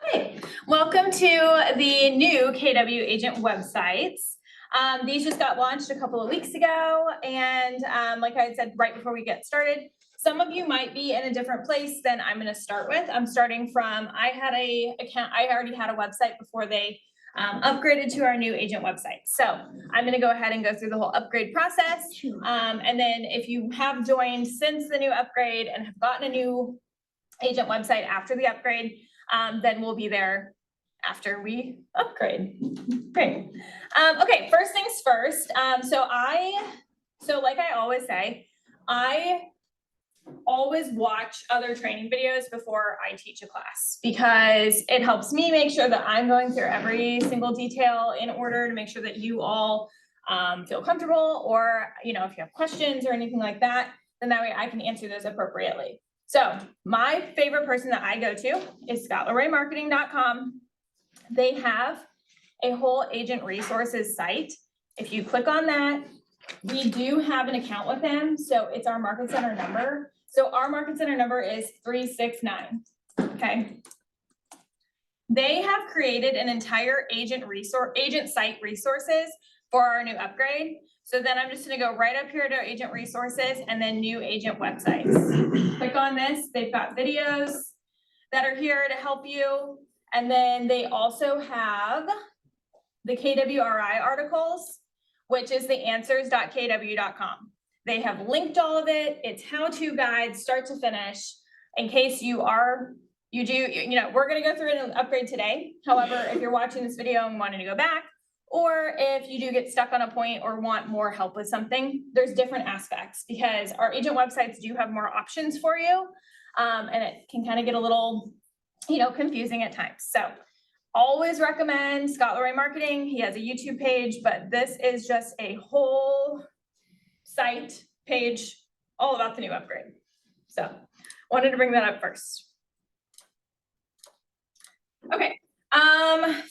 Hey, welcome to the new KW Agent websites. These just got launched a couple of weeks ago, and like I had said right before we get started, some of you might be in a different place than I'm going to start with. I'm starting from, I already had a website before they upgraded to our new agent website. So I'm going to go ahead and go through the whole upgrade process. And then if you have joined since the new upgrade and have gotten a new agent website after the upgrade, then we'll be there after we upgrade. Great. Okay, first things first. So like I always say, I always watch other training videos before I teach a class because it helps me make sure that I'm going through every single detail in order to make sure that you all feel comfortable, or if you have questions or anything like that, then that way I can answer those appropriately. So my favorite person that I go to is ScottLeRayMarketing.com. They have a whole agent resources site. If you click on that, we do have an account with them. So it's our Market Center number. So our Market Center number is 369. Okay. They have created an entire agent site resources for our new upgrade. So then I'm just going to go right up here to agent resources and then new agent websites. Click on this. They've got videos that are here to help you. And then they also have the KWRI articles, which is the answers.kw.com. They have linked all of it. It's how-to guides, start to finish, in case we're going to go through it and upgrade today. However, if you're watching this video and wanting to go back, or if you do get stuck on a point or want more help with something, there's different aspects because our agent websites do have more options for you. And it can kind of get a little, confusing at times. So always recommend Scott LeRay Marketing. He has a YouTube page, but this is just a whole site page all about the new upgrade. So wanted to bring that up first. Okay.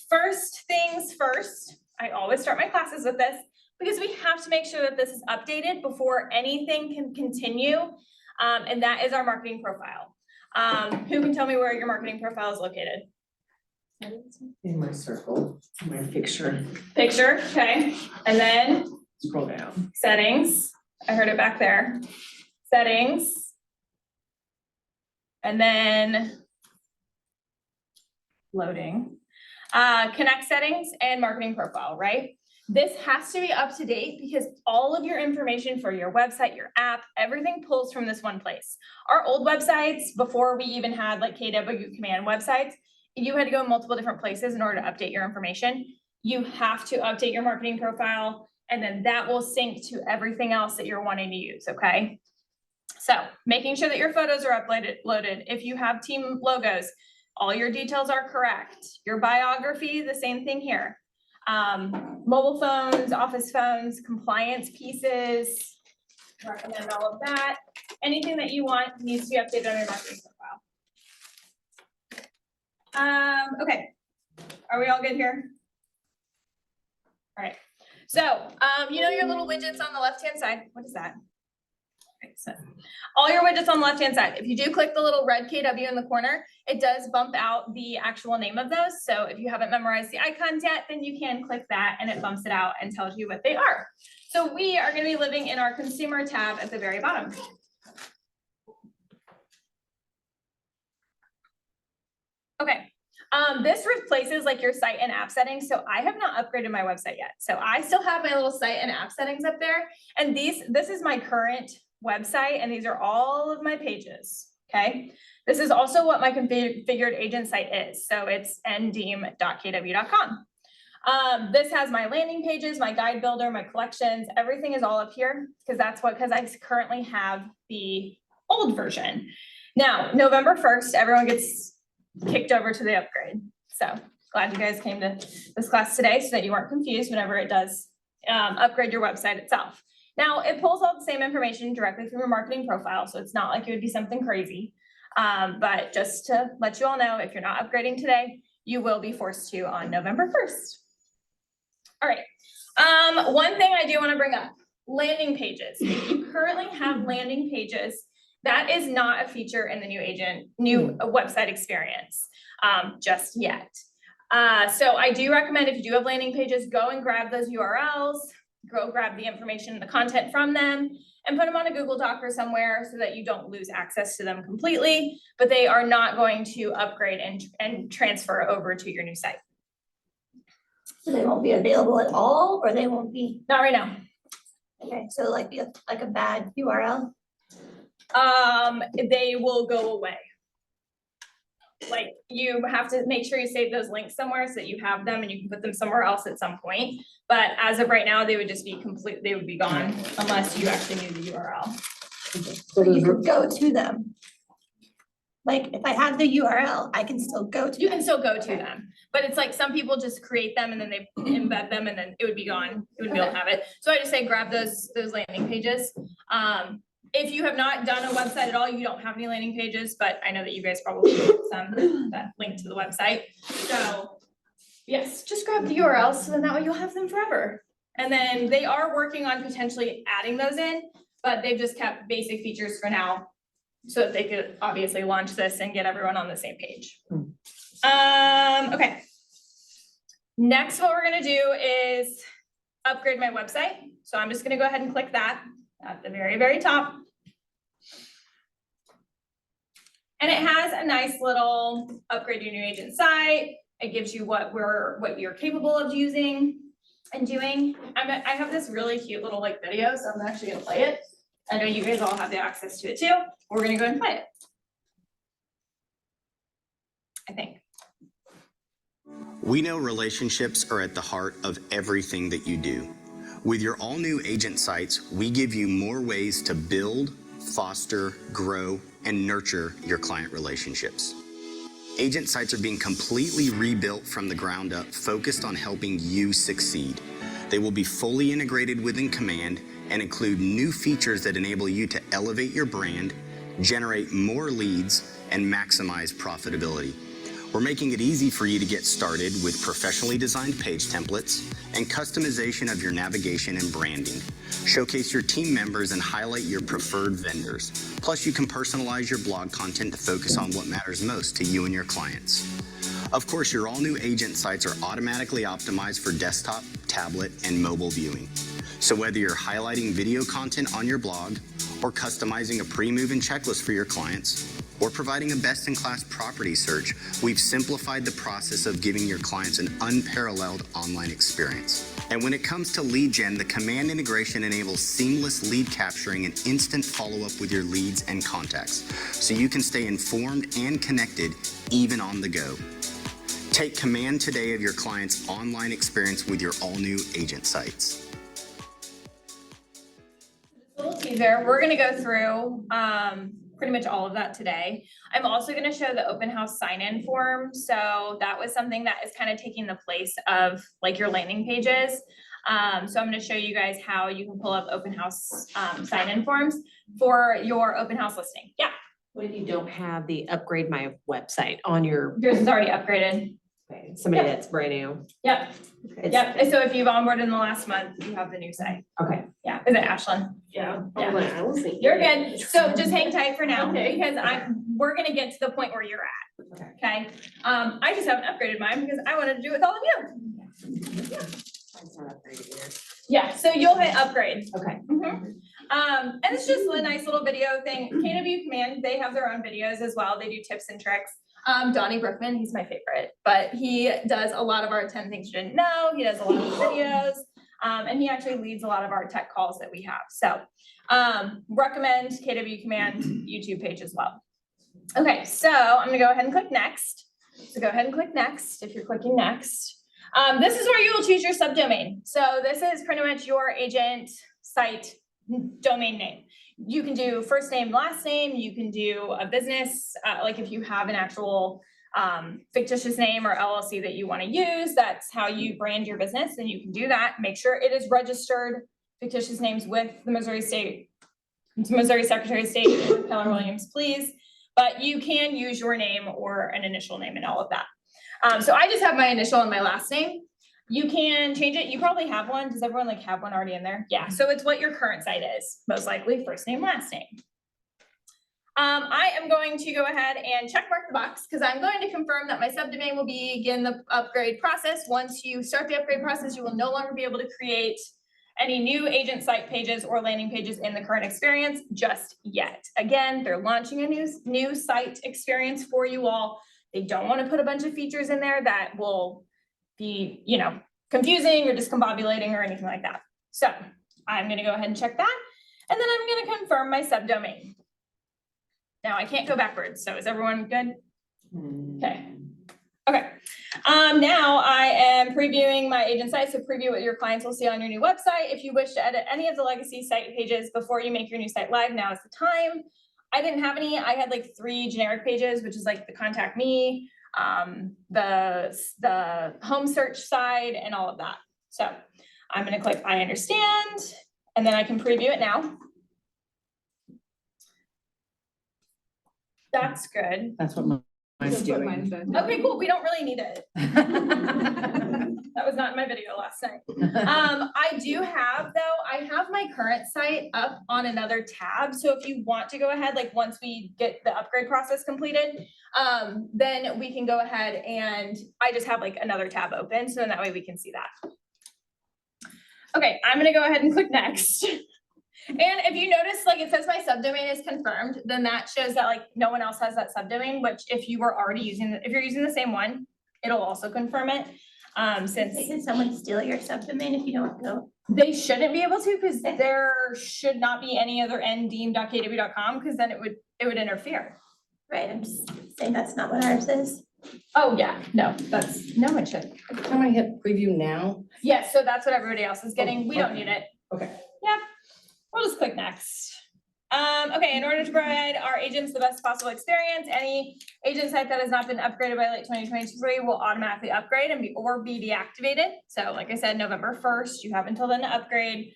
First things first, I always start my classes with this because we have to make sure that this is updated before anything can continue. And that is our marketing profile. Who can tell me where your marketing profile is located? In my circle, my picture. Picture, okay. And then Scroll down. settings. I heard it back there. Settings. And then loading. Connect settings and marketing profile, right? This has to be up to date because all of your information for your website, your app, everything pulls from this one place. Our old websites, before we even had like KW command websites, you had to go multiple different places in order to update your information. You have to update your marketing profile, and then that will sync to everything else that you're wanting to use, okay? So making sure that your photos are loaded. If you have team logos, all your details are correct. Your biography, the same thing here. Mobile phones, office phones, compliance pieces, recommend all of that. Anything that you want needs to be updated on your marketing profile. Okay, are we all good here? All right, so your little widgets on the left-hand side, what is that? Okay, so all your widgets on the left-hand side, if you do click the little red KW in the corner, it does bump out the actual name of those. So if you haven't memorized the icons yet, then you can click that and it bumps it out and tells you what they are. So we are going to be living in our consumer tab at the very bottom. Okay. This replaces like your site and app settings. So I have not upgraded my website yet. So I still have my little site and app settings up there. And this is my current website, and these are all of my pages. Okay. This is also what my configured agent site is. So it's ndeem.kw.com. This has my landing pages, my guide builder, my collections, everything is all up here because I currently have the old version. Now, November 1st, everyone gets kicked over to the upgrade. So glad you guys came to this class today so that you weren't confused whenever it does upgrade your website itself. Now it pulls all the same information directly from your marketing profile. So it's not like it would be something crazy. But just to let you all know, if you're not upgrading today, you will be forced to on November 1st. All right. One thing I do want to bring up, landing pages. If you currently have landing pages That is not a feature in the new website experience, just yet. So I do recommend if you do have landing pages, go and grab those URLs, go grab the information, the content from them, and put them on a Google Doc or somewhere so that you don't lose access to them completely, but they are not going to upgrade and transfer over to your new site. So they won't be available at all, or they won't be, Not right now. okay, so like a bad URL? They will go away. Like, you have to make sure you save those links somewhere so that you have them and you can put them somewhere else at some point. But as of right now, they would just be they would be gone unless you actually knew the URL. So you could go to them. Like, if I have the URL, I can still go to You them. can still go to them, but it's like some people just create them and then they embed them and then it would be gone. You wouldn't be able to have it. So I just say grab those landing pages. If you have not done a website at all, you don't have any landing pages, but I know that you guys probably have some that link to the website. So yes, just grab the URLs so then that way you'll have them forever. And then they are working on potentially adding those in, but they've just kept basic features for now so that they could obviously launch this and get everyone on the same page. Okay. Next, what we're gonna do is upgrade my website. So I'm just gonna go ahead and click that at the very, very top. And it has a nice little upgrade your new agent site. It gives you what you're capable of using and doing. I have this really cute little like video, so I'm actually gonna play it. I know you guys all have the access to it too. We're gonna go ahead and play it. I think. We know relationships are at the heart of everything that you do. With your all-new agent sites, we give you more ways to build, foster, grow, and nurture your client relationships. Agent sites are being completely rebuilt from the ground up, focused on helping you succeed. They will be fully integrated within Command and include new features that enable you to elevate your brand, generate more leads, and maximize profitability. We're making it easy for you to get started with professionally designed page templates and customization of your navigation and branding. Showcase your team members and highlight your preferred vendors. Plus, you can personalize your blog content to focus on what matters most to you and your clients. Of course, your all-new agent sites are automatically optimized for desktop, tablet, and mobile viewing. So whether you're highlighting video content on your blog, or customizing a pre-move and checklist for your clients, or providing a best-in-class property search, we've simplified the process of giving your clients an unparalleled online experience. And when it comes to lead gen, the Command integration enables seamless lead capturing and instant follow-up with your leads and contacts, so you can stay informed and connected even on the go. Take command today of your client's online experience with your all-new agent sites. Little teaser, we're gonna go through pretty much all of that today. I'm also gonna show the open house sign-in form. So that was something that is kind of taking the place of like your landing pages. So I'm gonna show you guys how you can pull up open house sign-in forms for your open house listing. Yeah, What if you don't have the upgrade my website on your, yours is already upgraded. somebody Yep. that's brand new? Yep, It's- yep. And so if you've onboarded in the last month, you have the new site. Okay. Yeah, is it Ashlyn? Yeah. Yeah. I was thinking. You're good. So just hang tight for now Okay. because we're gonna get to the point where you're at. Okay. Okay, I just haven't upgraded mine because I wanted to do it with all of you. It's not upgraded yet. Yeah, so you'll hit upgrade. Okay. And it's just a nice little video thing. KW Command, they have their own videos as well. They do tips and tricks. Donnie Brookman, he's my favorite, but he does a lot of our 10 things you didn't know. He does a lot of videos. And he actually leads a lot of our tech calls that we have. So recommend KW Command YouTube page as well. Okay, so I'm gonna go ahead and click next. So go ahead and click next if you're clicking next. This is where you will choose your subdomain. So this is pretty much your agent site domain name. You can do first name, last name. You can do a business, like if you have an actual fictitious name or LLC that you want to use, that's how you brand your business, and you can do that. Make sure it is registered fictitious names with the Missouri Secretary of State, with Keller Williams, please. But you can use your name or an initial name and all of that. So I just have my initial and my last name. You can change it. You probably have one. Does everyone like have one already in there? Yeah. So it's what your current site is. Most likely first name, last name. I am going to go ahead and check mark the box, because I'm going to confirm that my subdomain will begin the upgrade process. Once you start the upgrade process, you will no longer be able to create any new agent site pages or landing pages in the current experience just yet. Again, they're launching a new site experience for you all. They don't want to put a bunch of features in there that will be, you know, confusing or discombobulating or anything like that. So I'm gonna go ahead and check that, and then I'm gonna confirm my subdomain. Now I can't go backwards, so is everyone good? Okay. Okay, now I am previewing my agent site, so preview what your clients will see on your new website. If you wish to edit any of the legacy site pages before you make your new site live, now is the time. I didn't have any, I had like 3 generic pages, which is like the contact me, the home search side and all of that. So I'm gonna click I understand, and then I can preview it now. That's good. That's what mine's doing. Okay, cool. We don't really need it. That was not in my video last night. I do have though, I have my current site up on another tab. So if you want to go ahead, like once we get the upgrade process completed, then we can go ahead and I just have like another tab open. So that way we can see that. Okay, I'm gonna go ahead and click next. And if you notice, like it says my subdomain is confirmed, then that shows that like no one else has that subdomain, which if you were already using, if you're using the same one, it'll also confirm it. Since Can someone steal your subdomain if you don't go? they shouldn't be able to, because there should not be any other ndeem.kw.com, because then it would interfere. Right, I'm just saying that's not what ours is. Oh, yeah, no, no, it should. Can I hit preview now? Yes, so that's what everybody else is getting. We don't need it. Okay. Yeah, we'll just click next. Okay, in order to provide our agents the best possible experience, any agent site that has not been upgraded by late 2023 will automatically upgrade and be deactivated. So like I said, November 1st, you have until then to upgrade.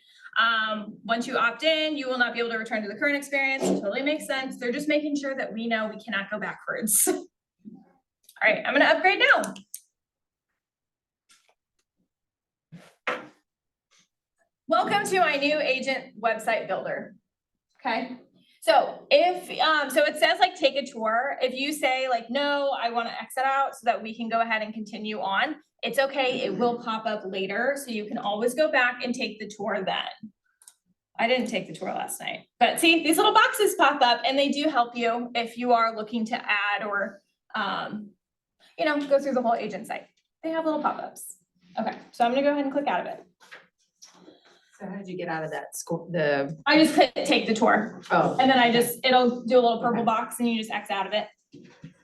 Once you opt in, you will not be able to return to the current experience. It totally makes sense. They're just making sure that we know we cannot go backwards. All right, I'm gonna upgrade now. Welcome to my new agent website builder. Okay, so if, so it says like take a tour. If you say like, no, I want to exit out so that we can go ahead and continue on, it's okay. It will pop up later. So you can always go back and take the tour then. I didn't take the tour last night, but see, these little boxes pop up and they do help you if you are looking to add or, you know, go through the whole agent site. They have little pop-ups. Okay, so I'm gonna go ahead and click out of it. So how did you get out of that school, I just click take the tour. oh, And then it'll do a little purple box and you just X out of it.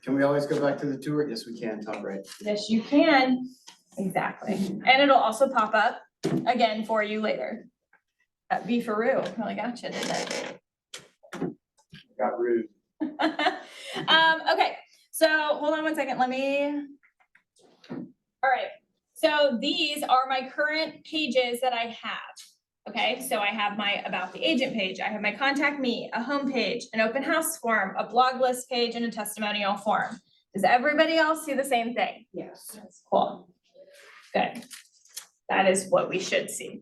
Can we always go back to the tour? Yes, we can, top right. Yes, you can. Exactly. And it'll also pop up again for you later. That beefaroo really got you, didn't it? Got rude. Okay, so hold on one second, let me. All right, so these are my current pages that I have. Okay, so I have my about the agent page, I have my contact me, a home page, an open house form, a blog list page, and a testimonial form. Does everybody else see the same thing? yes. Cool. Good. That is what we should see.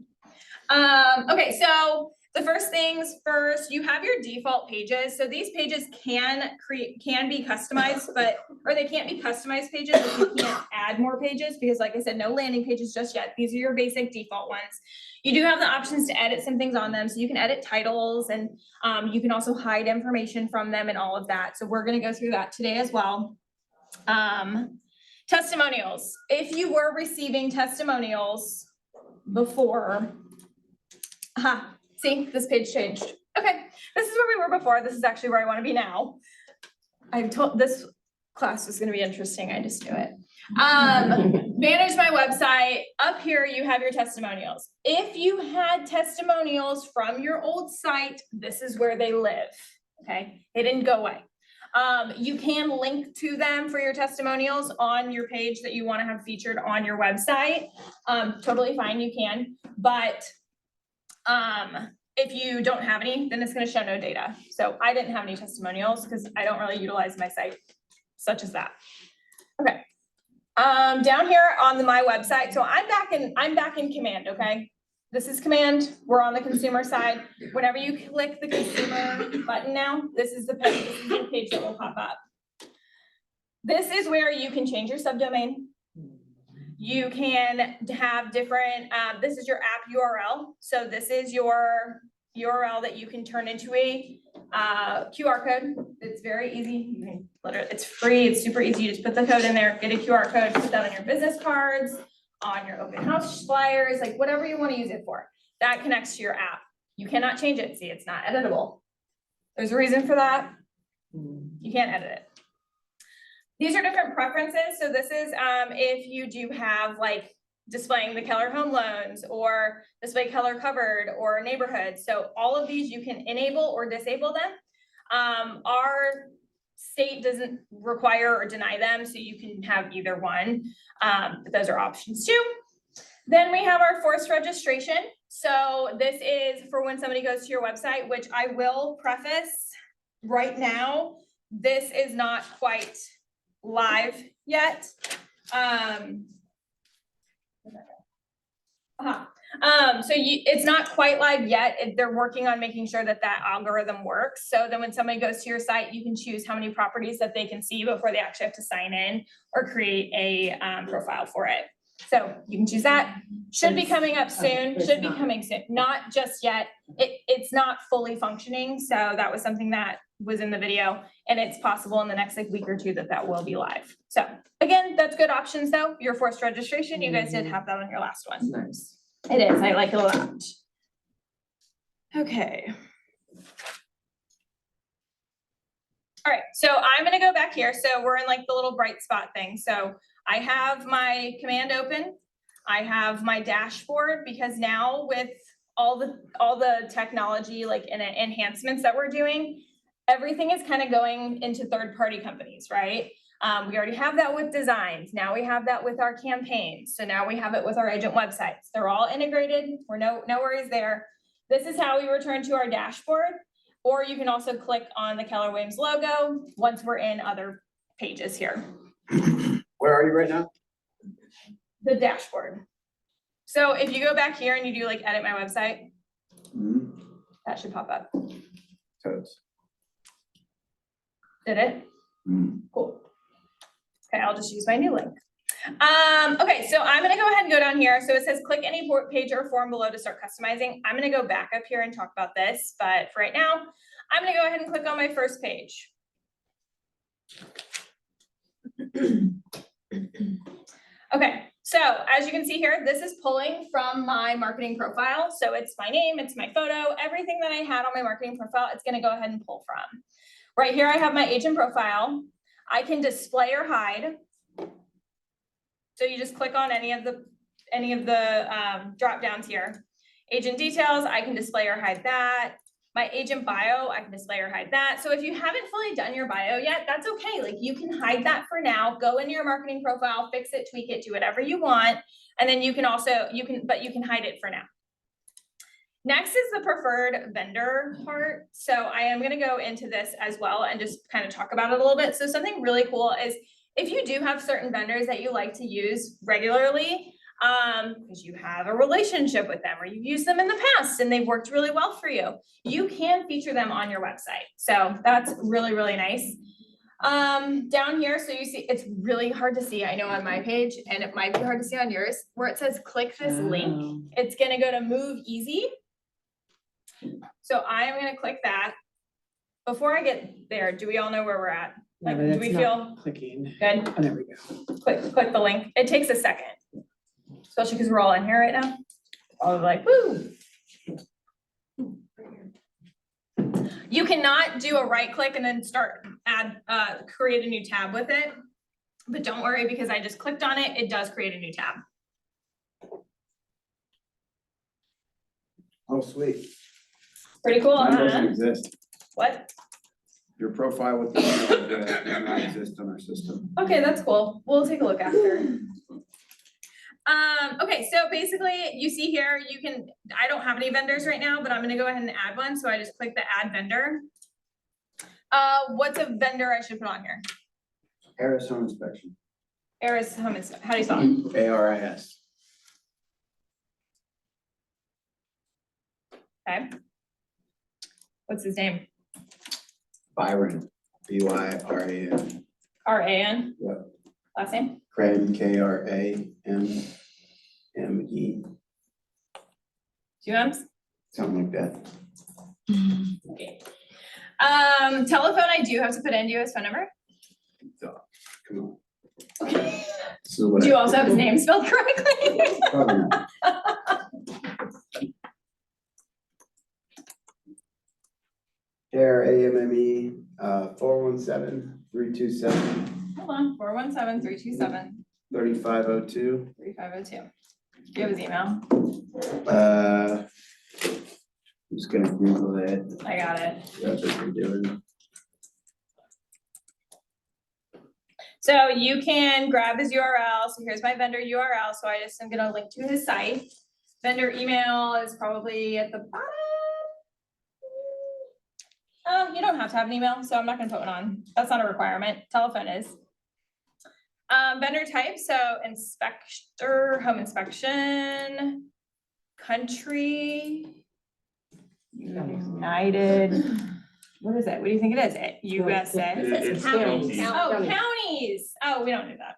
Okay, so the first things first, you have your default pages. So these pages can be customized, or they can't be customized pages if you can't add more pages, because like I said, no landing pages just yet. These are your basic default ones. You do have the options to edit some things on them. So you can edit titles and you can also hide information from them and all of that. So we're gonna go through that today as well. Testimonials. If you were receiving testimonials before, see, this page changed. Okay, this is where we were before. This is actually where I want to be now. This class was going to be interesting. I just knew it. Manage my website. Up here, you have your testimonials. If you had testimonials from your old site, this is where they live. Okay, they didn't go away. You can link to them for your testimonials on your page that you want to have featured on your website. Totally fine, you can. But if you don't have any, then it's going to show no data. So I didn't have any testimonials because I don't really utilize my site, such as that. Okay. Down here on my website, so I'm back in command, okay? This is command, we're on the consumer side. Whenever you click the consumer button now, this is the page that will pop up. This is where you can change your subdomain. You can have different, this is your app URL. So this is your URL that you can turn into a QR code. It's very easy. You can literally, it's free, it's super easy. You just put the code in there, get a QR code, put that on your business cards, on your open house flyers, like whatever you want to use it for. That connects to your app. You cannot change it. See, it's not editable. There's a reason for that. You can't edit it. These are different preferences. So this is if you do have like displaying the Keller Home Loans or display Keller Covered or neighborhood. So all of these you can enable or disable them. Our state doesn't require or deny them, so you can have either one. But those are options too. Then we have our forced registration. So this is for when somebody goes to your website, which I will preface right now, this is not quite live yet. It's not quite live yet. They're working on making sure that that algorithm works. So then when somebody goes to your site, you can choose how many properties that they can see before they actually have to sign in or create a profile for it. So you can choose that. Should be coming up soon, should be coming soon, not just yet. It's not fully functioning. So that was something that was in the video, and it's possible in the next like week or two that will be live. So again, that's good options though. Your forced registration, you guys did have that on your last one. Nice. It is, I like it a lot. Okay. All right, so I'm gonna go back here. So we're in like the little bright spot thing. So I have my command open. I have my dashboard because now with all the technology like and enhancements that we're doing, everything is kind of going into third-party companies, right? We already have that with designs. Now we have that with our campaigns. So now we have it with our agent websites. They're all integrated. We're no worries there. This is how we return to our dashboard, or you can also click on the Keller Williams logo once we're in other pages here. Where are you right now? The dashboard. So if you go back here and you do like edit my website, that should pop up. Totes. Did it? Cool. Okay, I'll just use my new link. Okay, so I'm gonna go ahead and go down here. So it says click any page or form below to start customizing. I'm gonna go back up here and talk about this, but for right now, I'm gonna go ahead and click on my first page. Okay, so as you can see here, this is pulling from my marketing profile. So it's my name, it's my photo, everything that I had on my marketing profile, it's gonna go ahead and pull from. Right here, I have my agent profile. I can display or hide. So you just click on any of the drop downs here. Agent details, I can display or hide that. My agent bio, I can display or hide that. So if you haven't fully done your bio yet, that's okay. Like you can hide that for now, go into your marketing profile, fix it, tweak it, do whatever you want. And then you can hide it for now. Next is the preferred vendor part. So I am gonna go into this as well and just kind of talk about it a little bit. So something really cool is if you do have certain vendors that you like to use regularly, because you have a relationship with them or you've used them in the past and they've worked really well for you, you can feature them on your website. So that's really, really nice. Down here, so you see, it's really hard to see, I know on my page, and it might be hard to see on yours, where it says click this link, it's gonna go to Move Easy. So I'm gonna click that. Before I get there, do we all know where we're at? Like, Yeah, but do we it's feel not clicking. good? Oh, there we go. Click the link. It takes a second. Especially because we're all in here right now. All like, woo. You cannot do a right click and then create a new tab with it. But don't worry, because I just clicked on it, it does create a new tab. Oh, sweet. Pretty cool, Mine huh? doesn't exist. What? Your profile with the does not exist on our system. Okay, that's cool. We'll take a look after. Okay, so basically you see here, I don't have any vendors right now, but I'm gonna go ahead and add one. So I just click the add vendor. What's a vendor I should put on here? Harris Home Inspection. Aris Home Inspection. How do you spell it? ARIS. Okay. What's his name? Byron, BYRAN, R-A-N? Yep. Last name? Krame, KRAMME, 2 M's? something like that. Okay. Telephone, I do have to put in, do you have his phone number? So, come on. Okay. This is what Do you I- also have his name spelled correctly? Probably not. KRAMME, 417-327-3502. Hold on, 417-327-3502. Do you have his email? I'm just gonna Google it. I got it. That's what we're doing. So you can grab his URL. So here's my vendor URL. So I just am gonna link to his site. Vendor email is probably at the bottom. Oh, you don't have to have an email, so I'm not gonna put one on. That's not a requirement. Telephone is. Vendor type, so inspector, home inspection, country, United, what is it? What do you think it is? USA? It's counties. Oh, counties. Oh, we don't do that.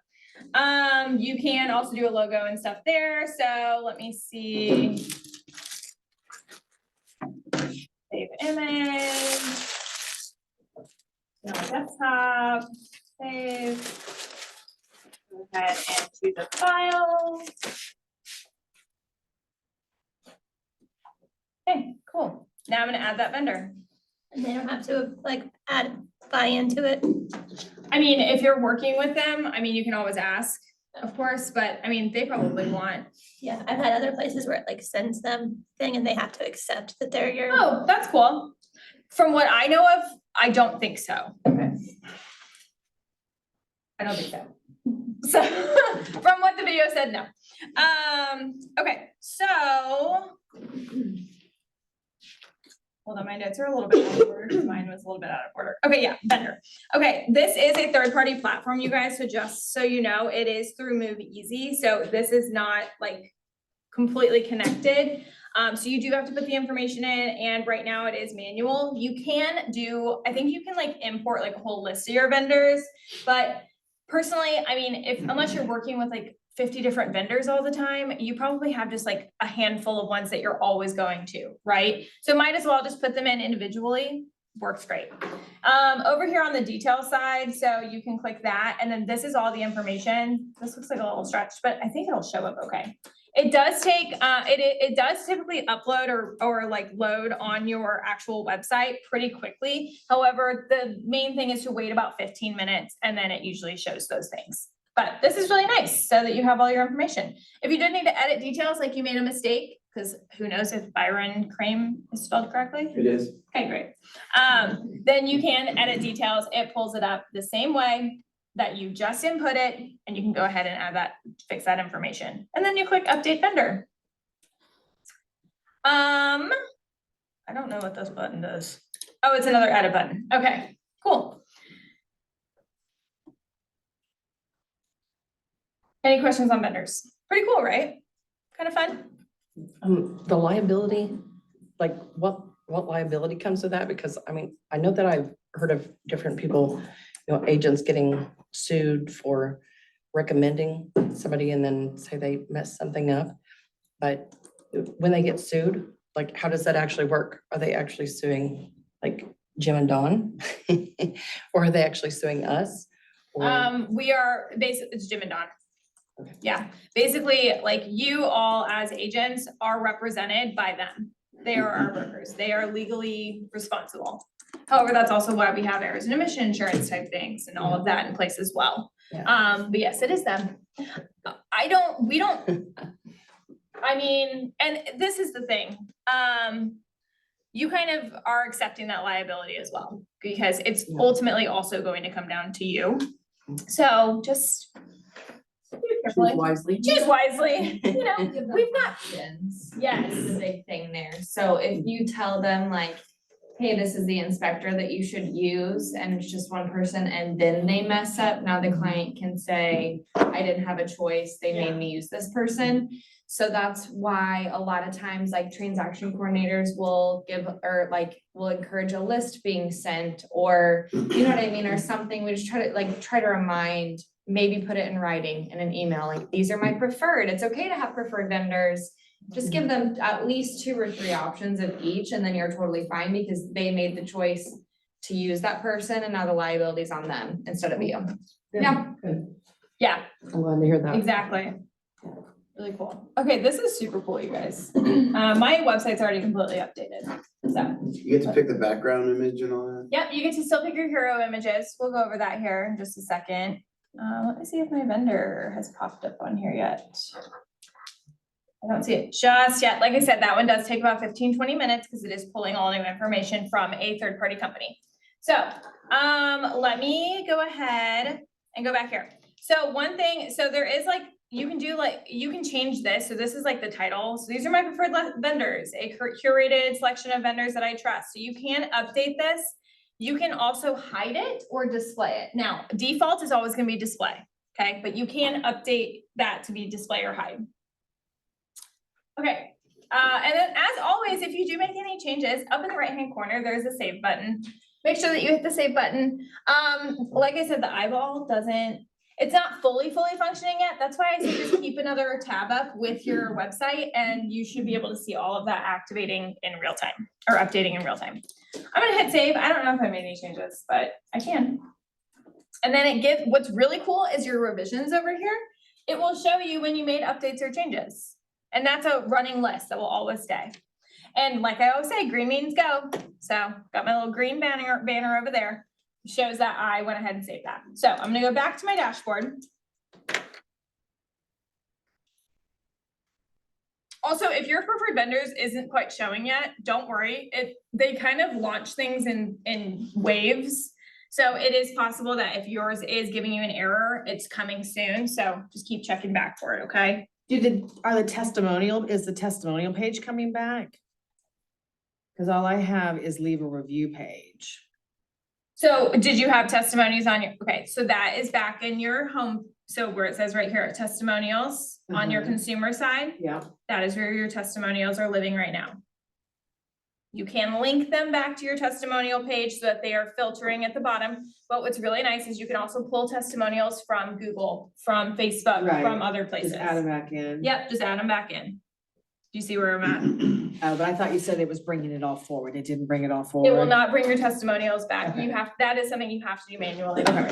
You can also do a logo and stuff there, so let me see. Save image. Go on desktop, save. Go ahead and choose a file. Okay, cool. Now I'm gonna add that vendor. And they don't have to like buy into it. I mean, if you're working with them, I mean, you can always ask, of course, but I mean, they probably want. Yeah, I've had other places where it like sends them thing and they have to accept that they're your. Oh, that's cool. From what I know of, I don't think so. Okay. I don't think so. So, from what the video said, no. Okay, so. Hold on, my notes are a little bit out of order, 'cause mine was a little bit out of order. Okay, yeah, vendor. Okay, this is a third-party platform, you guys, so just so you know, it is through Move Easy, so this is not like completely connected. So you do have to put the information in, and right now it is manual. You can do, I think you can like import like a whole list of your vendors, but personally, I mean, unless you're working with like 50 different vendors all the time, you probably have just like a handful of ones that you're always going to, right? So might as well just put them in individually, works great. Over here on the detail side, so you can click that, and then this is all the information. This looks like a little stretched, but I think it'll show up okay. It does take, it does typically upload or like load on your actual website pretty quickly. However, the main thing is to wait about 15 minutes, and then it usually shows those things. But this is really nice so that you have all your information. If you did need to edit details, like you made a mistake, because who knows if Byron Krame is spelled correctly? It is. Okay, great. Then you can edit details. It pulls it up the same way that you just input it, and you can go ahead and add that, fix that information. And then you click update vendor. I don't know what this button does. Oh, it's another edit button. Okay, cool. Any questions on vendors? Pretty cool, right? Kind of fun. The liability, like what liability comes with that? Because I mean, I know that I've heard of different people, agents getting sued for recommending somebody and then say they messed something up. But when they get sued, like how does that actually work? Are they actually suing like Jim and Dawn? Or are they actually suing us? Or- We are basically, it's Jim and Don. Okay. Yeah, basically, like you all as agents are represented by them. They are our brokers. They are legally responsible. However, that's also why we have errors and omission insurance type things and all of that in place as well. Yeah. But yes, it is them. I mean, and this is the thing, you kind of are accepting that liability as well, because it's Yeah. ultimately also going to come down to you. So just do it carefully. Wisely. Choose wisely, you know, We've got options. Yes. Is the big thing there. So if you tell them like, hey, this is the inspector that you should use, and it's just one person, and then they mess up, now the client can say, I didn't have a choice, they made me use this person. So that's why a lot of times, like, transaction coordinators will give, or like, will encourage a list being sent, or, you know what I mean, or something, we just try to remind, maybe put it in writing in an email, like, these are my preferred, it's okay to have preferred vendors. Just give them at least 2 or 3 options of each, and then you're totally fine, because they made the choice to use that person, and now the liability's on them instead of you. Yeah. Good. Yeah, I'm glad to hear that. exactly. Really cool. Okay, this is super cool, you guys. My website's already completely updated, so. You get to pick the background image and all that? Yep, you get to still pick your hero images. We'll go over that here in just a second. Let me see if my vendor has popped up on here yet. I don't see it just yet. Like I said, that one does take about 15-20 minutes because it is pulling all new information from a third-party company. So, let me go ahead and go back here. So one thing, so there is like, you can do like, you can change this. So this is like the title. So these are my preferred vendors, a curated selection of vendors that I trust. So you can update this. You can also hide it or display it. Now, default is always gonna be display, okay? But you can update that to be display or hide. Okay, and then as always, if you do make any changes, up in the right-hand corner, there's a save button. Make sure that you hit the save button. Like I said, the eyeball doesn't, it's not fully functioning yet. That's why I say just keep another tab up with your website, and you should be able to see all of that activating in real time or updating in real time. I'm gonna hit save. I don't know if I made any changes, but I can. And then it gives, what's really cool is your revisions over here. It will show you when you made updates or changes. And that's a running list that will always stay. And like I always say, green means go. So got my little green banner over there. Shows that I went ahead and saved that. So I'm gonna go back to my dashboard. Also, if your preferred vendors isn't quite showing yet, don't worry. They kind of launch things in waves. So it is possible that if yours is giving you an error, it's coming soon. So just keep checking back for it, okay? Is the testimonial page coming back? Cause all I have is leave a review page. So did you have testimonies on your, okay, so that is back in your home. So where it says right here, testimonials on your consumer side, Yeah. that is where your testimonials are living right now. You can link them back to your testimonial page so that they are filtering at the bottom. But what's really nice is you can also pull testimonials from Google, from Facebook, Right. from other places. Just add them back in. Yep, just add them back in. Do you see where I'm at? Oh, but I thought you said it was bringing it all forward. It didn't bring it all forward. It will not bring your testimonials back. Okay. You have, that is something you have to do manually. Okay.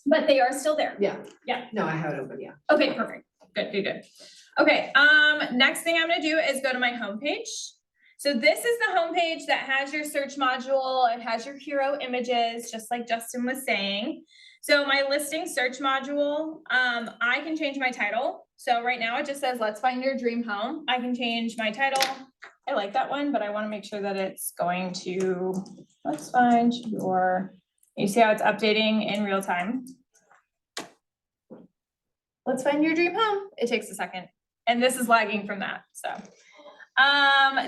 But they are still there. Yeah. Yeah. No, I have it open, yeah. Okay, perfect. Good. Okay, next thing I'm gonna do is go to my homepage. So this is the homepage that has your search module. It has your hero images, just like Justin was saying. So my listing search module, I can change my title. So right now it just says, let's find your dream home. I can change my title. I like that one, but I wanna make sure that it's going to, let's find your, you see how it's updating in real time? Let's find your dream home. It takes a second. And this is lagging from that, so.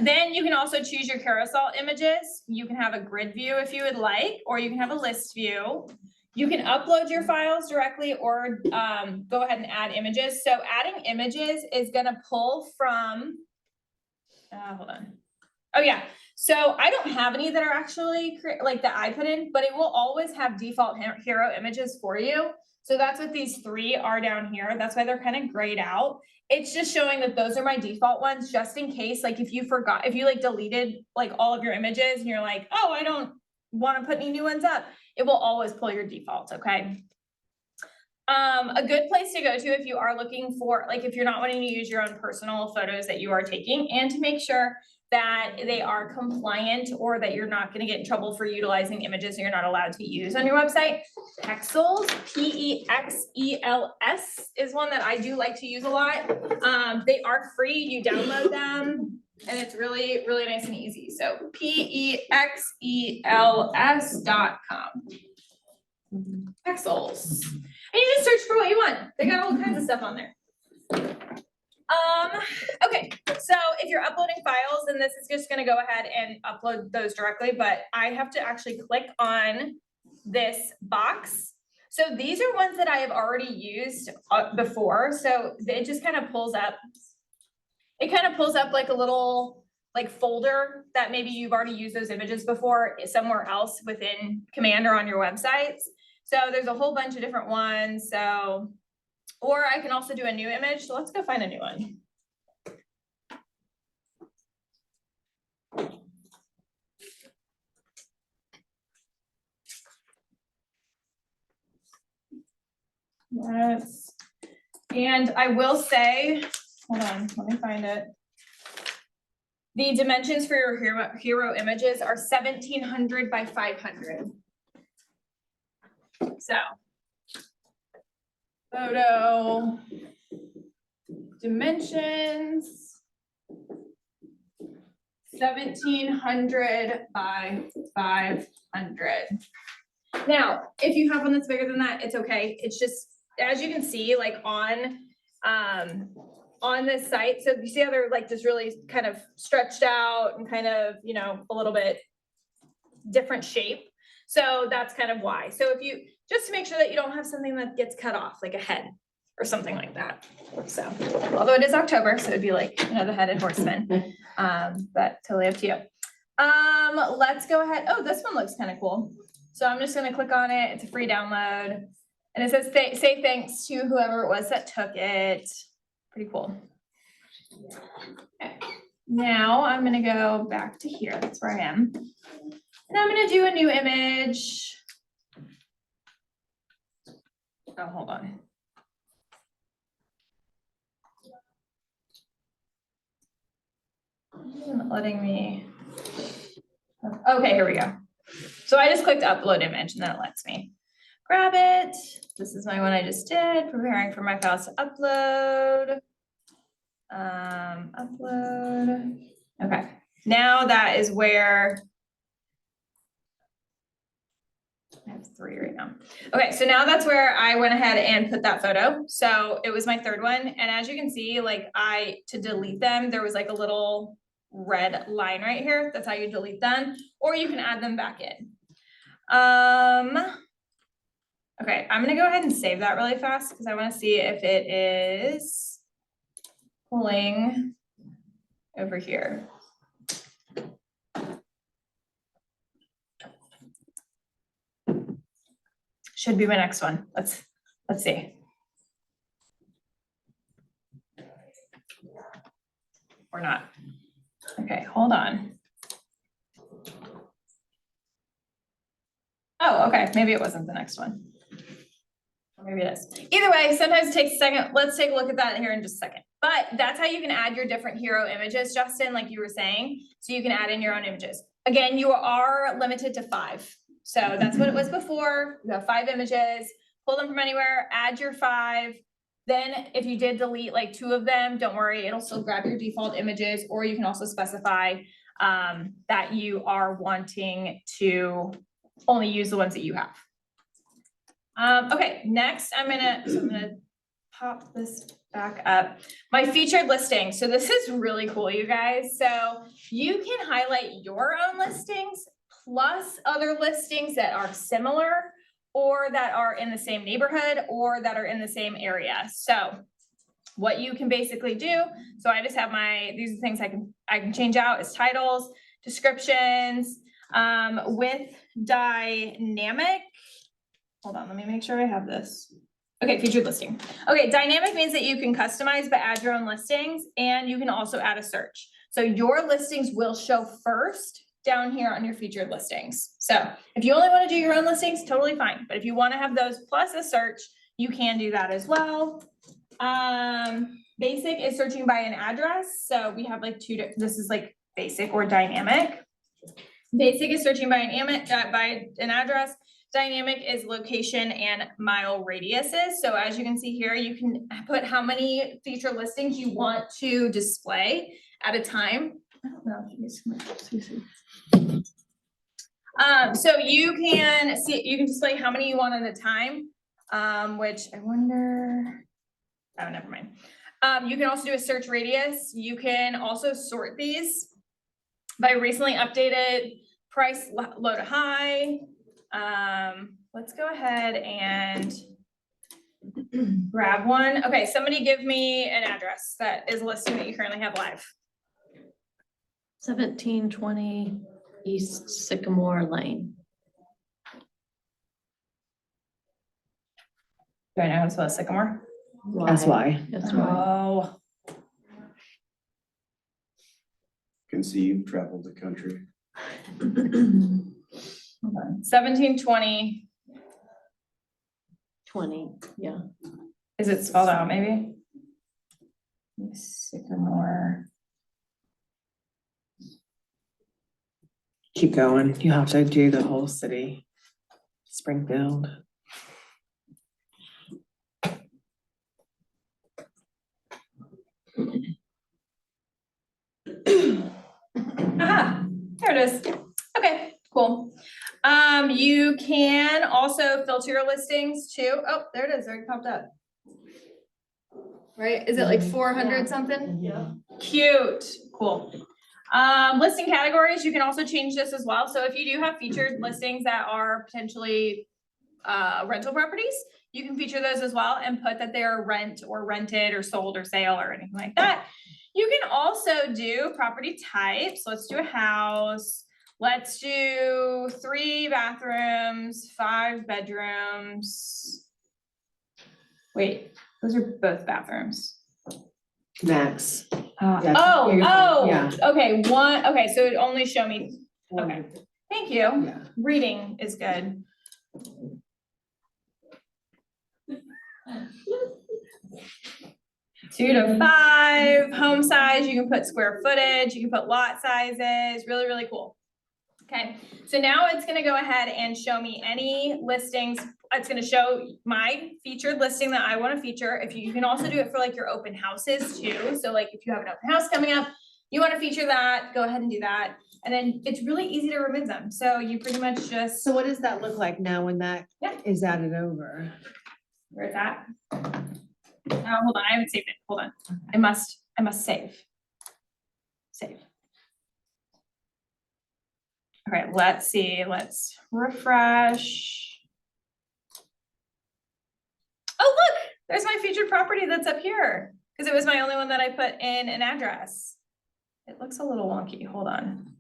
Then you can also choose your carousel images. You can have a grid view if you would like, or you can have a list view. You can upload your files directly or go ahead and add images. So adding images is gonna pull from, hold on. Oh yeah, so I don't have any that are actually like that I put in, but it will always have default hero images for you. So that's what these 3 are down here. That's why they're kind of grayed out. It's just showing that those are my default ones, just in case, like if you forgot, if you like deleted like all of your images and you're like, oh, I don't want to put any new ones up, it will always pull your defaults, okay? A good place to go to if you are looking for, like if you're not wanting to use your own personal photos that you are taking, and to make sure that they are compliant or that you're not gonna get in trouble for utilizing images you're not allowed to use on your website. Pexels, P-E-X-E-L-S is one that I do like to use a lot. They are free, you download them, and it's really, really nice and easy. So P-E-X-E-L-S.com. Pexels. And you just search for what you want. They got all kinds of stuff on there. Okay, so if you're uploading files, then this is just gonna go ahead and upload those directly, but I have to actually click on this box. So these are ones that I have already used before, so it just kind of pulls up. It kind of pulls up like a little like folder that maybe you've already used those images before somewhere else within Command or on your websites. So there's a whole bunch of different ones, so, or I can also do a new image, so let's go find a new one. Yes, and I will say, hold on, let me find it. The dimensions for your hero images are 1700 by 500. So. Photo. Dimensions. 1700 by 500. Now, if you have one that's bigger than that, it's okay. It's just, as you can see, like on this site, so you see how they're like just really kind of stretched out and kind of, you know, a little bit different shape. So that's kind of why. So if you, just to make sure that you don't have something that gets cut off, like a head or something like that. So, although it is October, so it'd be like, you know, the headed horseman, but totally up to you. Let's go ahead. Oh, this one looks kind of cool. So I'm just gonna click on it. It's a free download. And it says, say thanks to whoever it was that took it. Pretty cool. Okay. Now I'm gonna go back to here. That's where I am. And I'm gonna do a new image. Oh, hold on. Isn't letting me. Okay, here we go. So I just clicked upload image and then it lets me grab it. This is my one I just did, preparing for my files to upload. Upload. Okay, now that is where I have 3 right now. Okay, so now that's where I went ahead and put that photo. So it was my 3rd one. And as you can see, like to delete them, there was like a little red line right here. That's how you delete them, or you can add them back in. Okay, I'm gonna go ahead and save that really fast because I want to see if it is pulling over here. Should be my next one. Let's see. Or not. Okay, hold on. Oh, okay, maybe it wasn't the next one. Or maybe it is. Either way, sometimes it takes a second. Let's take a look at that here in just a second. But that's how you can add your different hero images, Justin, like you were saying. So you can add in your own images. Again, you are limited to 5. So that's what it was before. You have 5 images, pull them from anywhere, add your 5. Then if you did delete like 2 of them, don't worry, it'll still grab your default images, or you can also specify that you are wanting to only use the ones that you have. Okay, next I'm gonna pop this back up. My featured listing. So this is really cool, you guys. So you can highlight your own listings plus other listings that are similar or that are in the same neighborhood or that are in the same area. So what you can basically do, so I just have these are things I can change out is titles, descriptions, with dynamic. Hold on, let me make sure I have this. Okay, featured listing. Okay, dynamic means that you can customize but add your own listings, and you can also add a search. So your listings will show first down here on your featured listings. So if you only want to do your own listings, totally fine. But if you want to have those plus a search, you can do that as well. Basic is searching by an address. So we have like this is like basic or dynamic. Basic is searching by an address. Dynamic is location and mile radiuses. So as you can see here, you can put how many feature listings you want to display at a time. I don't know if you guys can see. So you can display how many you want at a time, which I wonder, oh, never mind. You can also do a search radius. You can also sort these by recently updated price low to high. Let's go ahead and grab one. Okay, somebody give me an address that is a listing that you currently have live. 1720 East Sycamore Lane. Do I know how to spell Sycamore? That's why. That's why. Oh, Can see you've traveled the country. 1720. 20, yeah. Is it spelled out maybe? Sycamore. Keep going. You have to do the whole city. Springfield. Aha, there it is. Okay, cool. You can also filter your listings too. Oh, there it is, already popped up. Right, is it like 400 something? Yeah. Cute, cool. Listing categories, you can also change this as well. So if you do have featured listings that are potentially rental properties, you can feature those as well and put that they're rent or rented or sold or sale or anything like that. You can also do property types. Let's do a house. Let's do 3 bathrooms, 5 bedrooms. Wait, those are both bathrooms. Max. Okay, okay, so it only show me, okay, thank you. Yeah. Reading is good. Two to 5, home size, you can put square footage, you can put lot sizes, really, really cool. Okay, so now it's gonna go ahead and show me any listings. It's gonna show my featured listing that I wanna feature. If you can also do it for like your open houses too. So like if you have an open house coming up, you wanna feature that, go ahead and do that. And then it's really easy to remove them. So you pretty much just, So what does that look like now when that Yeah. is added over? where's that? Hold on, I haven't saved it. Hold on. I must save. Save. All right, let's see, let's refresh. Oh, look, there's my featured property that's up here, because it was my only one that I put in an address. It looks a little wonky, hold on.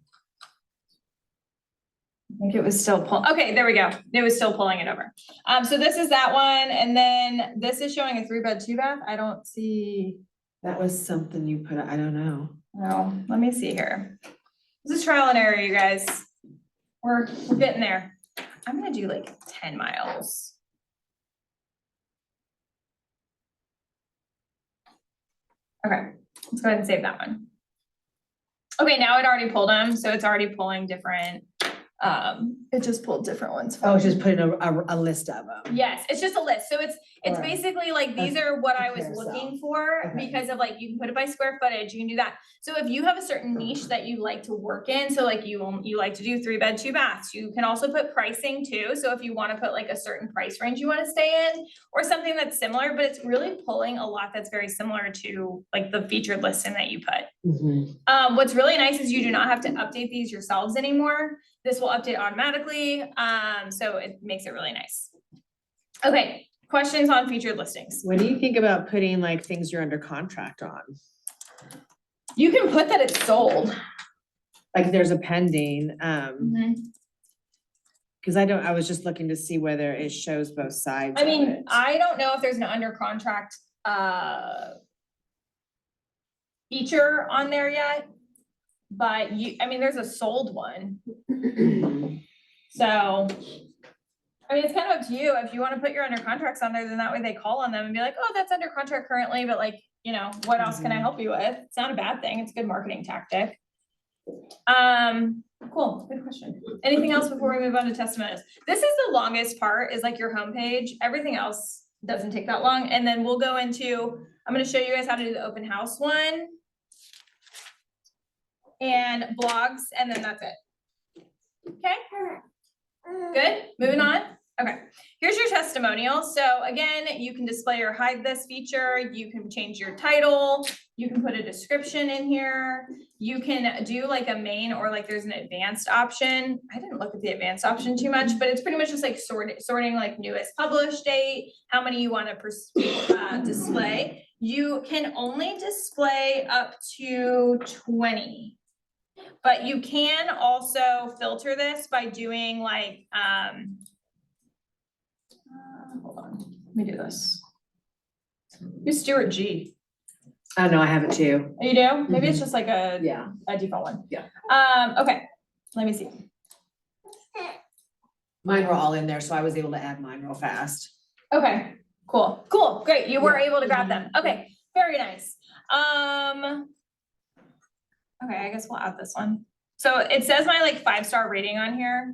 I think it was still okay, there we go. It was still pulling it over. So this is that one, and then this is showing a 3-bed, 2-bath. I don't see, That was something you put, I don't know. no, let me see here. This is trial and error, you guys. We're getting there. I'm gonna do like 10 miles. Okay, let's go ahead and save that one. Okay, now it already pulled them, so it's already pulling different, it just pulled different ones. for Oh, me. just put in a list of them. Yes, it's just a list, so it's Alright. basically like, these are what I was Carousel. looking for, Okay. because of like, you can put it by square footage, you can do that. So if you have a certain niche that you like to work in, so like you like to do 3-bed, 2 baths, you can also put pricing too. So if you wanna put like a certain price range you wanna stay in, or something that's similar, but it's really pulling a lot that's very similar to like the featured listing that you put. Mhm. What's really nice is you do not have to update these yourselves anymore. This will update automatically, so it makes it really nice. Okay, questions on featured listings? What do you think about putting like things you're under contract on? You can put that it's sold. Like there's a pending, cause I was just looking to see whether it shows both sides I of mean, it. I don't know if there's an under contract, feature on there yet. But I mean, there's a sold one, so. I mean, it's kind of up to you. If you wanna put your under contracts on there, then that way they call on them and be like, oh, that's under contract currently, but like, you know, what else can I help you with? It's not a bad thing. It's a good marketing tactic. Cool, good question. Anything else before we move on to testimonials? This is the longest part, is like your homepage. Everything else doesn't take that long. And then we'll go into, I'm gonna show you guys how to do the open house one. And blogs, and then that's it. Okay? Good, moving on. Okay, here's your testimonial. So again, you can display or hide this feature. You can change your title. You can put a description in here. You can do like a main or like there's an advanced option. I didn't look at the advanced option too much, but it's pretty much just like sorting like newest published date, how many you want to display. You can only display up to 20. But you can also filter this by doing like, hold on, let me do this. Use Stuart G. I know, I have it too. You do? Maybe it's just like a Yeah. default one. Yeah. Okay, let me see. Mine were all in there, so I was able to add mine real fast. Okay, cool, great. You were Yeah. able to grab them. Okay, very nice. Okay, I guess we'll add this one. So it says my like 5-star rating on here.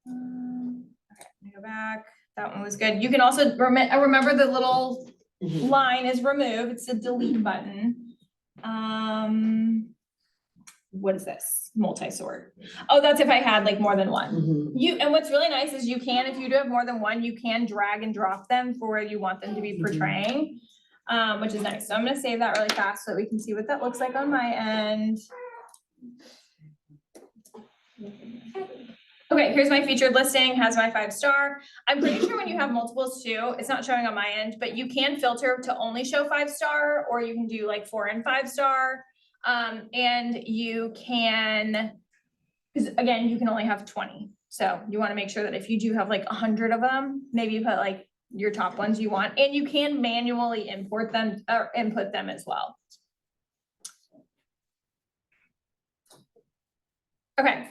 Okay, let me go back. That one was good. You can also remember the little line is remove. It's a delete button. What is this? Multi-sort. Oh, that's if I had like more than one. And what's really nice is you can, if you do have more than one, you can drag and drop them for where you want them to be portraying, which is nice. So I'm gonna save that really fast so that we can see what that looks like on my end. Okay, here's my featured listing, has my 5-star. I'm pretty sure when you have multiples too, it's not showing on my end, but you can filter to only show 5-star, or you can do like 4 and 5-star. And you can, because again, you can only have 20. So you want to make sure that if you do have like 100 of them, maybe you put like your top ones you want, and you can manually import them or input them as well. Okay.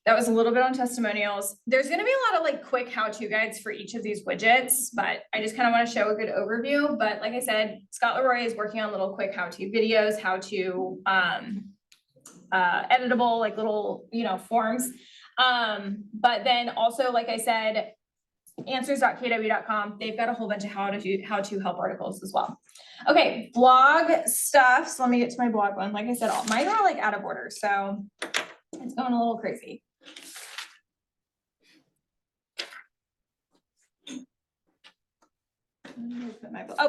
That was a little bit on testimonials. There's gonna be a lot of like quick how-to guides for each of these widgets, but I just kind of want to show a good overview. But like I said, Scott Leroy is working on little quick how-to videos, how to editable, like little, forms. But then also, like I said, answers.kw.com, they've got a whole bunch of how to help articles as well. Okay, blog stuff. So let me get to my blog one. Like I said, mine are like out of order, so it's going a little crazy.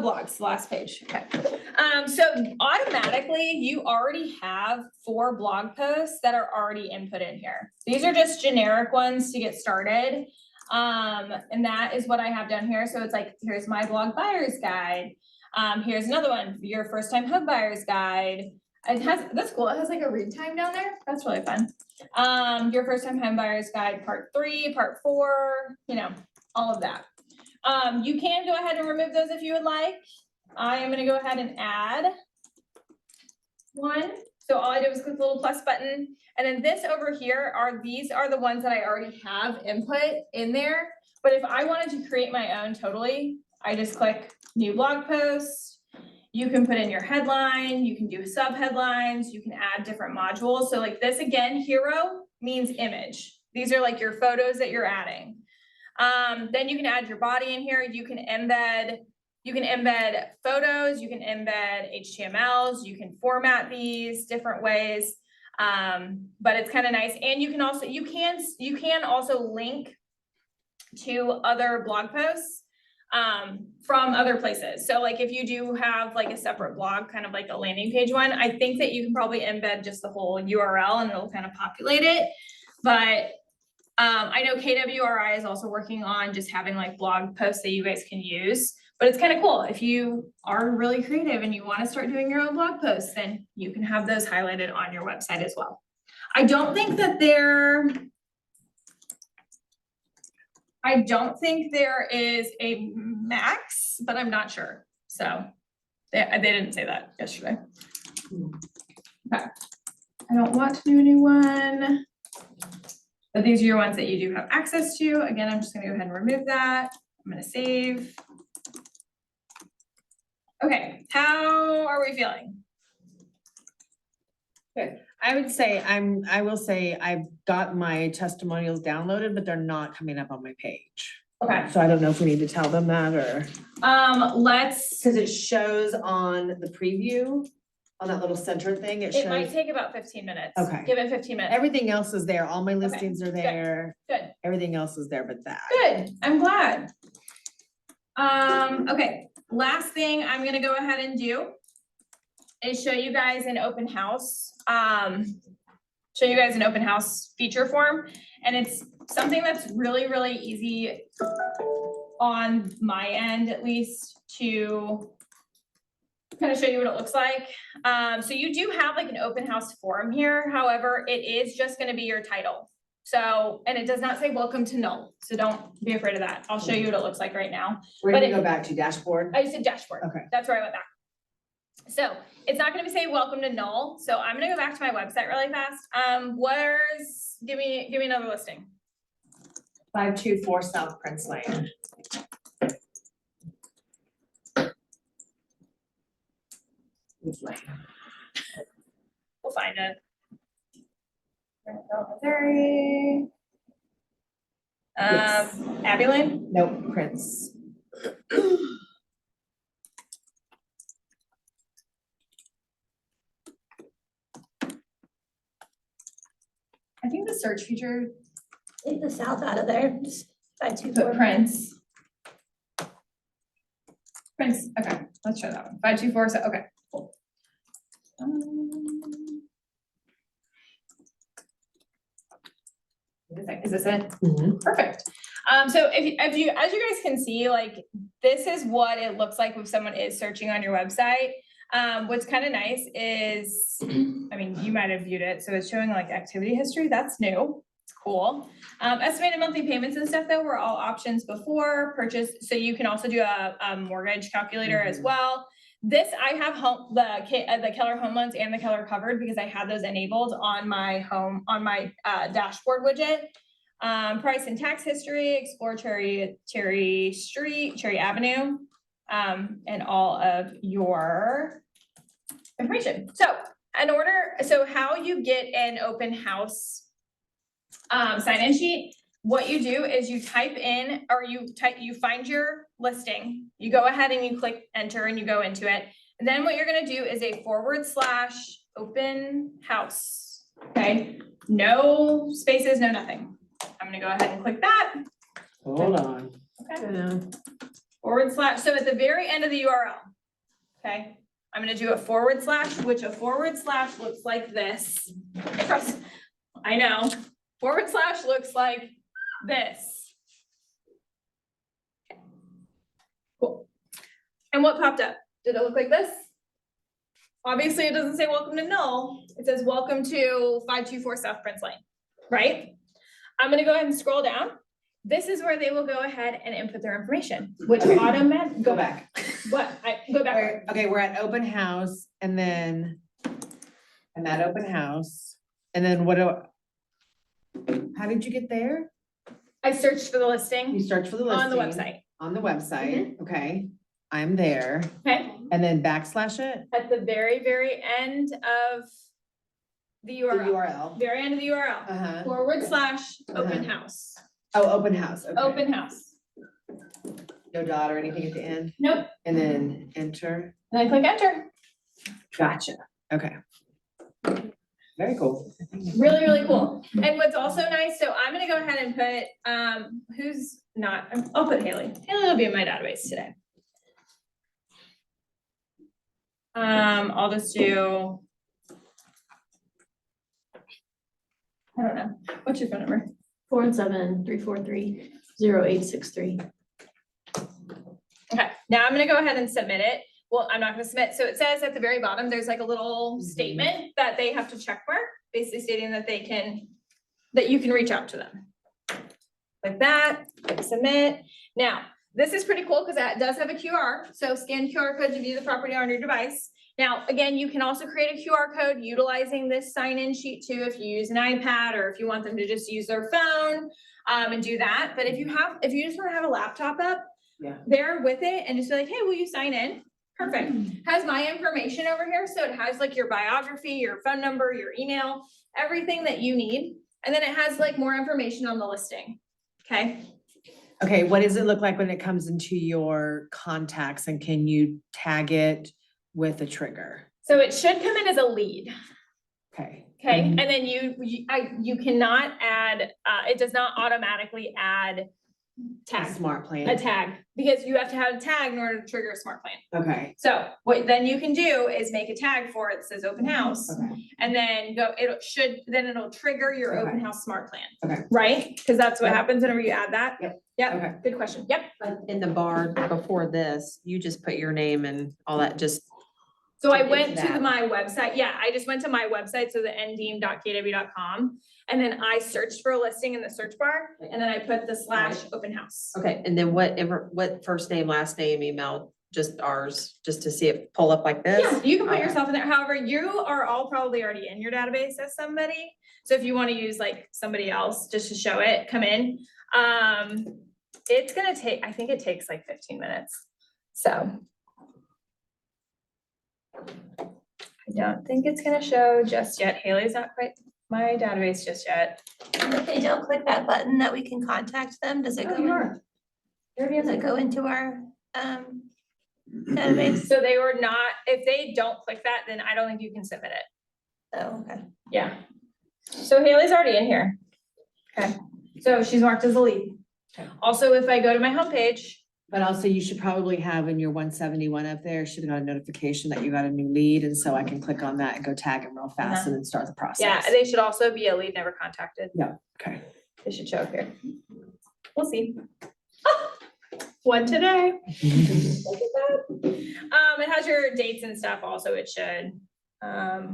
Blogs, last page. Okay. So automatically you already have 4 blog posts that are already input in here. These are just generic ones to get started. And that is what I have down here. So it's like, here's my blog buyer's guide. Here's another one, your first time home buyer's guide. That's cool. It has like a read time down there. That's really fun. Your first time home buyer's guide, part 3, part 4, all of that. You can go ahead and remove those if you would like. I am gonna go ahead and add one. So all I do is click the little plus button. And then this over here these are the ones that I already have input in there. But if I wanted to create my own totally, I just click new blog post. You can put in your headline, you can do sub headlines, you can add different modules. So like this again, hero means image. These are like your photos that you're adding. Then you can add your body in here. You can embed photos, you can embed HTMLs, you can format these different ways. But it's kind of nice. And you can also link to other blog posts from other places. So like if you do have like a separate blog, kind of like a landing page one, I think that you can probably embed just the whole URL and it'll kind of populate it. But I know KWRI is also working on just having like blog posts that you guys can use, but it's kind of cool. If you are really creative and you want to start doing your own blog posts, then you can have those highlighted on your website as well. I don't think there is a max, but I'm not sure. So they didn't say that yesterday. Okay. I don't want to do a new one. But these are your ones that you do have access to. Again, I'm just gonna go ahead and remove that. I'm gonna save. Okay, how are we feeling? I will say I've got my testimonials downloaded, but they're not coming up on my page. Okay. So I don't know if we need to tell them that or, Let's, because it shows on the preview on that little center thing, it It might shows, take about 15 minutes. Okay. Give it 15 minutes. everything else is there, all my listings are there, Good, everything else is there but that. good, I'm glad. Okay, last thing I'm gonna go ahead and do is show you guys an open house, feature form. And it's something that's really, really easy on my end, at least, to kind of show you what it looks like. So you do have like an open house form here, however, it is just gonna be your title. So, and it does not say welcome to Null, so don't be afraid of that. I'll show you what it looks like right now. Where But do you it- go back to, dashboard? I just did dashboard. Okay. That's where I went back. So it's not gonna say welcome to Null, so I'm gonna go back to my website really fast. Give me another listing. 524 South Prince Lane. We'll find it. Missouri. Yes. Abbey Lane? Nope, Prince. I think the search feature Take the south out of there, just 524. put Prince. Prince, okay, let's try that one. 524, so, okay, cool. Is this it? Perfect. So if you, as you guys can see, like, this is what it looks like if someone is searching on your website. What's kind of nice is, I mean, you might have viewed it, so it's showing like activity history, that's new, it's cool. Estimated monthly payments and stuff though were all options before purchase, so you can also do a mortgage calculator as well. This, I have the Keller Home Loans and the Keller Covered because I had those enabled on my dashboard widget. Price and tax history, explore Cherry Avenue, and all of your information. So how you get an open house sign-in sheet, what you do is you type in, or you find your listing, you go ahead and you click enter and you go into it. And then what you're gonna do is a / open house, okay? No spaces, no nothing. I'm gonna go ahead and click that, Hold on. okay? / so at the very end of the URL, okay? I'm gonna do a / which a / looks like this. I know, / looks like this. Cool. And what popped up? Did it look like this? Obviously, it doesn't say welcome to Null. It says welcome to 524 South Prince Lane, right? I'm gonna go ahead and scroll down. This is where they will go ahead and input their information, which Go back. Go back. We're at open house and then, and that open house, and then how did you get there? I searched for the You listing search for the listing. on the website, On the website, okay, I'm there, okay? and then / it, At the very, very end of the the URL, URL. very end of the URL, / open house, Oh, open house, okay. open house. No dot or anything at the end, Nope, and then enter, and I click enter. gotcha, okay. Very cool. Really, really cool. And what's also nice, so I'm gonna go ahead and put, I'll put Haley. Haley will be in my database today. I'll just do. I don't know, what's your phone number? 417-343-0863. Okay, now I'm gonna go ahead and submit it. Well, I'm not gonna submit, so it says at the very bottom, there's like a little statement that they have to check mark, basically stating that that you can reach out to them. Like that, click submit. Now, this is pretty cool because that does have a QR, so scan QR code to view the property on your device. Now, again, you can also create a QR code utilizing this sign-in sheet too, if you use an iPad or if you want them to just use their phone and do that. But if you just wanna have a laptop up, Yeah. there with it and just be like, hey, will you sign in? Perfect. Has my information over here, so it has like your biography, your phone number, your email, everything that you need. And then it has like more information on the listing, okay? Okay, what does it look like when it comes into your contacts and can you tag it with a trigger? So it should come in as a lead, Okay. okay? And then you cannot add, it does not automatically add tags. Smart A plan. tag, because you have to have a tag in order to trigger a smart plan. Okay, So what then you can do is make a tag for it that says open house, okay, and then it'll trigger your open Okay. house smart plan. Okay. Right? Cause that's what Yep. happens whenever you add that. Yep. Yep, okay. good question. Yep. But in the bar before this, you just put your name and all that, just, So I to get went to to that. my website, yeah, I just went to my website, so the ndeem.kw.com, and then I searched for a listing in the search bar, and then I put the / open house. okay, and then what first name, last name, email, just ours, just to see it pull up like this? Yeah, you can put Okay. yourself in there. However, you are all probably already in your database as somebody. So if you want to use like somebody else just to show it, come in. It's gonna take, I think it takes like 15 minutes. So. I don't think it's gonna show just yet. Haley's not quite my database just yet. And if they don't click that button that we can contact them, does it go, does it go into our, database? So they were not, if they don't click that, then I don't think you can submit it. Oh, okay. Yeah. So Haley's already in here. Okay, so she's marked as a lead. Okay. Also, if I go to my homepage, But also you should probably have in your 171 up there, should have got a notification that you got a new lead, and so I can click on that and go tag them real fast and then start the process. yeah, they should also be a lead never contacted. Okay. They should show up here. We'll see. Ah, one today. Look at that. It has your dates and stuff also, it should,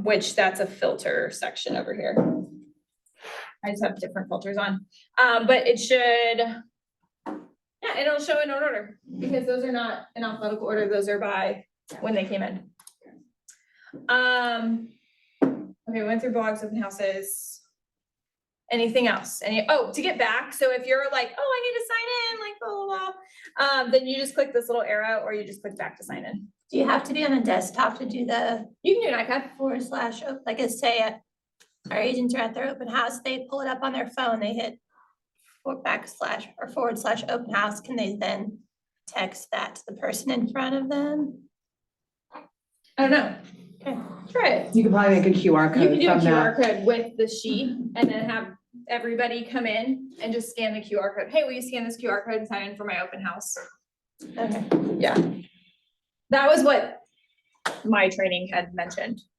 which that's a filter section over here. I just have different filters on, but it should, yeah, it'll show in order, because those are not in alphabetical order, those are by when they came in. Okay, we went through blogs, open houses. Anything else? To get back, so if you're like, oh, I need to sign in, like, blah, blah, blah, then you just click this little arrow, or you just click back to sign in. Do you have to be on a desktop to do the You can do an iPad. / like, say, our agents are at their open house, they pull it up on their phone, they hit / or / open house, can they then text that to the person in front of them? I don't know. Okay. Try it. You could probably make a QR You can code do a from QR that. code with the sheet and then have everybody come in and just scan the QR code. Hey, will you scan this QR code and sign in for my open house? Okay. Yeah. That was what my training had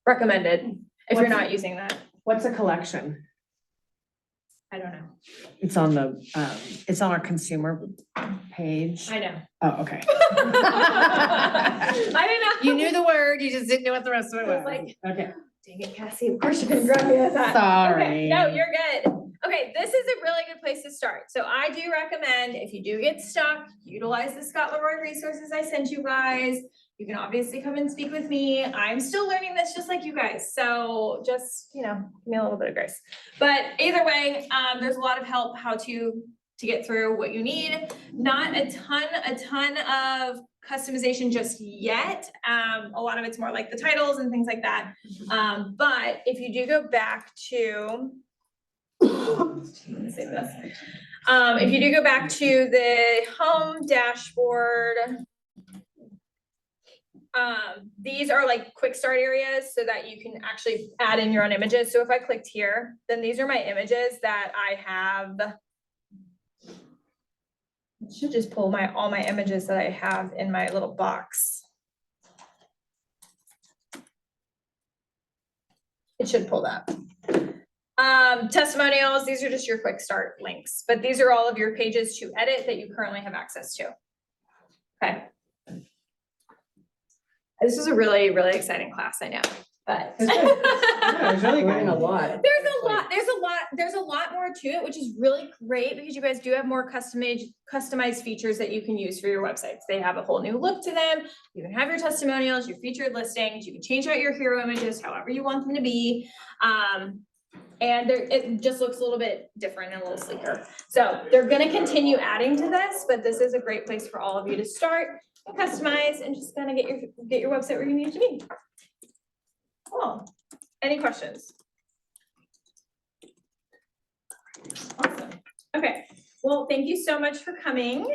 recommended, if you're not using that. What's a collection? I don't know. It's on our consumer page. I know. Oh, okay. I didn't know. You knew the word, you just didn't know what the rest of it I was was. like, Okay, dang it, Cassie, of course you couldn't grab me with that. Okay, sorry. no, you're good. Okay, this is a really good place to start. So I do recommend, if you do get stuck, utilize the Scott Leroy resources I sent you guys. You can obviously come and speak with me. I'm still learning this just like you guys. So just, give me a little bit of grace. But either way, there's a lot of help how to get through what you need. Not a ton of customization just yet. A lot of it's more like the titles and things like that. But if you do go back to, save this. If you do go back to the home dashboard, these are like quick start areas so that you can actually add in your own images. So if I clicked here, then these are my images that I have. It should just pull all my images that I have in my little box. It should pull that. Testimonials, these are just your quick start links, but these are all of your pages to edit that you currently have access to. Okay. This is a really, really exciting class, I know, but. Yeah, it was really Learning a good. lot. There's a lot more to it, which is really great because you guys do have more customized features that you can use for your websites. They have a whole new look to them. You can have your testimonials, your featured listings, you can change out your hero images however you want them to be. And it just looks a little bit different and a little sleeker. So they're gonna continue adding to this, but this is a great place for all of you to start, customize, and just kind of get your website where you need it to be. Cool. Any questions? Awesome. Okay, well, thank you so much for coming.